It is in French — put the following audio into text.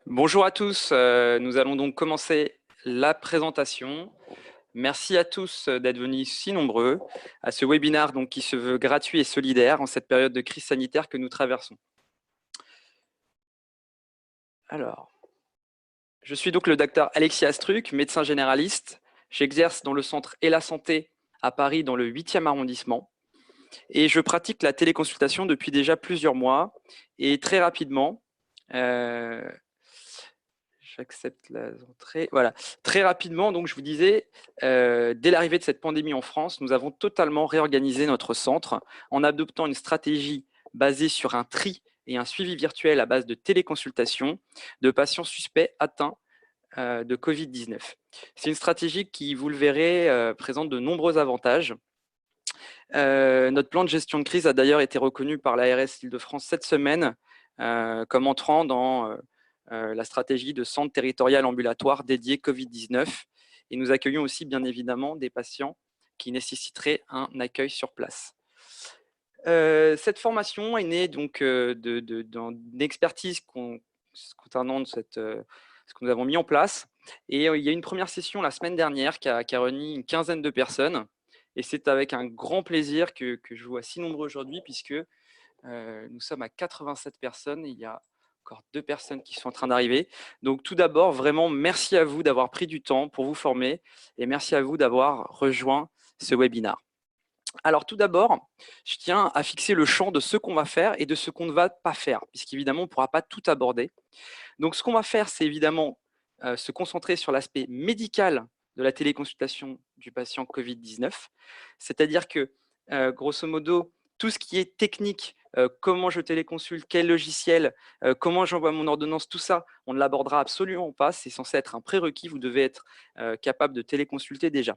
Bonjour à tous, nous allons donc commencer la présentation. Merci à tous d'être venus si nombreux à ce webinaire donc, qui se veut gratuit et solidaire en cette période de crise sanitaire que nous traversons. Alors, je suis donc le docteur Alexis Astruc, médecin généraliste. J'exerce dans le centre Et la Santé à Paris dans le 8e arrondissement et je pratique la téléconsultation depuis déjà plusieurs mois et très rapidement, j'accepte l'entrée. Voilà. Très rapidement, donc, je vous disais, dès l'arrivée de cette pandémie en France, nous avons totalement réorganisé notre centre en adoptant une stratégie basée sur un tri et un suivi virtuel à base de téléconsultation de patients suspects atteints de Covid-19. C'est une stratégie qui, vous le verrez, présente de nombreux avantages. Notre plan de gestion de crise a d'ailleurs été reconnu par l'ARS Île-de-France cette semaine comme entrant dans la stratégie de centre territorial ambulatoire dédié Covid-19. Et nous accueillons aussi, bien évidemment, des patients qui nécessiteraient un accueil sur place. Cette formation est née donc d'une expertise concernant ce que nous avons mis en place. Et il y a une première session la semaine dernière qui a réuni une quinzaine de personnes. Et c'est avec un grand plaisir que je vous vois si nombreux aujourd'hui, puisque nous sommes à 87 personnes et il y a encore 2 personnes qui sont en train d'arriver. Donc tout d'abord, vraiment merci à vous d'avoir pris du temps pour vous former et merci à vous d'avoir rejoint ce webinaire. Alors tout d'abord, je tiens à fixer le champ de ce qu'on va faire et de ce qu'on ne va pas faire, puisqu'évidemment, on ne pourra pas tout aborder. Donc ce qu'on va faire, c'est évidemment se concentrer sur l'aspect médical de la téléconsultation du patient Covid-19, c'est-à-dire que, grosso modo, tout ce qui est technique, comment je téléconsulte, quel logiciel, comment j'envoie mon ordonnance, tout ça, on ne l'abordera absolument pas, c'est censé être un prérequis, vous devez être capable de téléconsulter déjà.